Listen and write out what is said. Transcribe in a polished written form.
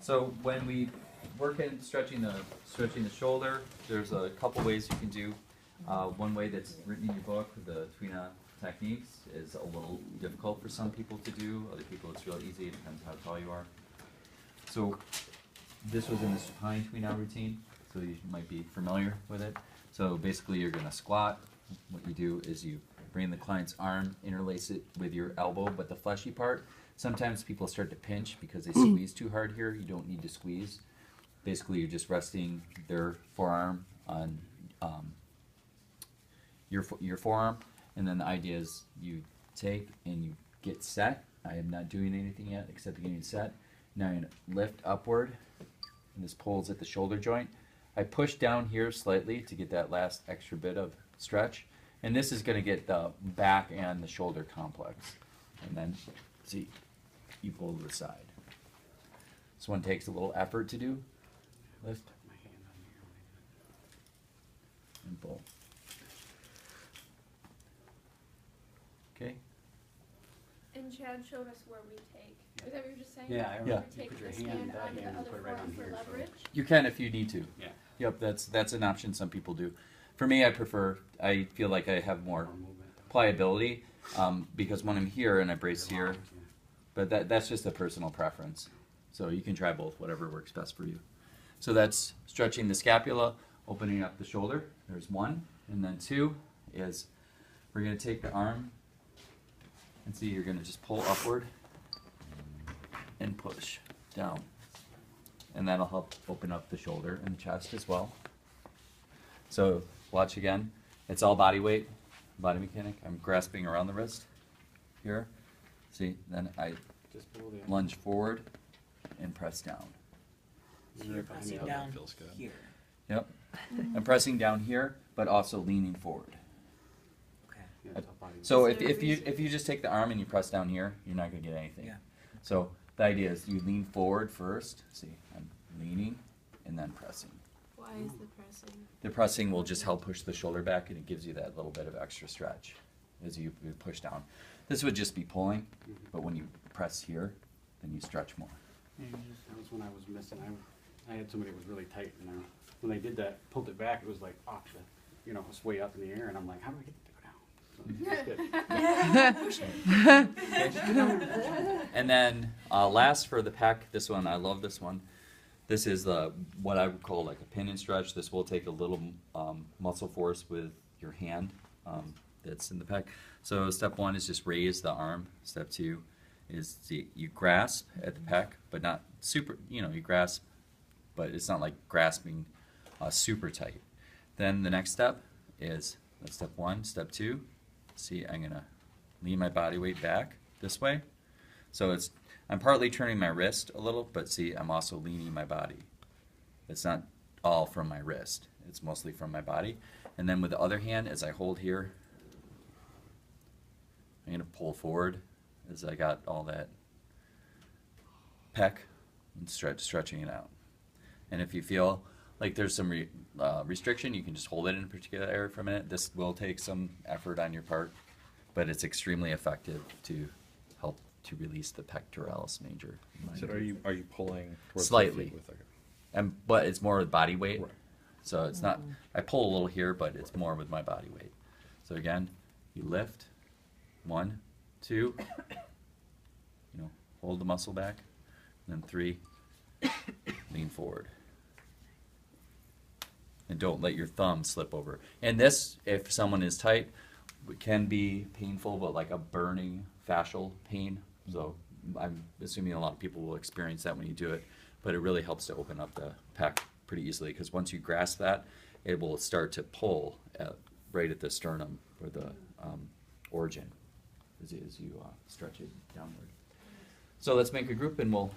So when we work in stretching the shoulder, there's a couple ways you can do. One way that's written in your book, the TuiNa techniques, is a little difficult for some people to do. Other people it's real easy. It depends how tall you are. So this was in the supine TuiNa routine, so you might be familiar with it. So basically you're going to squat. What you do is you bring the client's arm, interlace it with your elbow, but the fleshy part. Sometimes people start to pinch because they squeeze too hard here. You don't need to squeeze. Basically, you're just resting their forearm on your forearm, and then the idea is you take and you get set. I am not doing anything yet except getting set. Now you're going to lift upward, and this pulls at the shoulder joint. I push down here slightly to get that last extra bit of stretch, and this is going to get the back and the shoulder complex. And then, see, you pull to the side. This one takes a little effort to do. Lift and pull. Okay. And Chad showed us where we take. Is that what you were just saying? Yeah, I remember. We You take put your this hand, that onto the hand, and other put it right forearm on for here. leverage. You can if you need to. Yeah. Yep, that's an option some people do. For me, I feel like I have more pliability because when I'm here and I brace here, but that's just a personal preference. So you can try both, whatever works best for you. So that's stretching the scapula, opening up the shoulder. There's one. And then two is we're going to take the arm and see you're going to just pull upward and push down. And that'll help open up the shoulder and the chest as well. So watch again. It's all body weight, body mechanic. I'm grasping around the wrist here. See, then I Just pull it in. lunge forward and press down. So you're pressing down here. Yep. I'm pressing down here, but also leaning forward. Okay. Yeah, it's all body weight. So Is there a if you just take the arm and you press down here, you're not going to get anything. Yeah. So the idea is you lean forward first. See, I'm leaning and then pressing. Why is the pressing? The pressing will just help push the shoulder back, and it gives you that little bit of extra stretch as you push down. This would just be pulling, but when you press here, then you stretch more. That was when I was missing. I had somebody that was really tight, and when they did that, pulled it back, it was like off the, it's way up in the air, and I'm like, how do I get it to go down? So that's good. And then last for the pec, this one, I love this one. This is what I would call like a pin and stretch. This will take a little muscle force with your hand that's in the pec. So step one is just raise the arm. Step two is you grasp at the pec, but not super, you grasp, but it's not like grasping super tight. Then the next step is that's step one. Step two, see, I'm going to lean my body weight back this way. So I'm partly turning my wrist a little, but see, I'm also leaning my body. It's not all from my wrist. It's mostly from my body. And then with the other hand, as I hold here, I'm going to pull forward as I got all that pec and stretching it out. And if you feel like there's some restriction, you can just hold it in a particular area for a minute. This will take some effort on your part, but it's extremely effective to help to release the pectoralis major. So are you pulling towards Slightly. the feet with like But it's more with body weight. Right. So it's not, I pull a little here, but it's more with my body weight. So again, you lift, 1, 2, hold the muscle back, and then 3, lean forward. And don't let your thumb slip over. And this, if someone is tight, it can be painful, but like a burning fascial pain. So I'm assuming a lot of people will experience that when you do it, but it really helps to open up the pec pretty easily because once you grasp that, it will start to pull right at the sternum or the origin as you stretch it downward. So let's make a group and we'll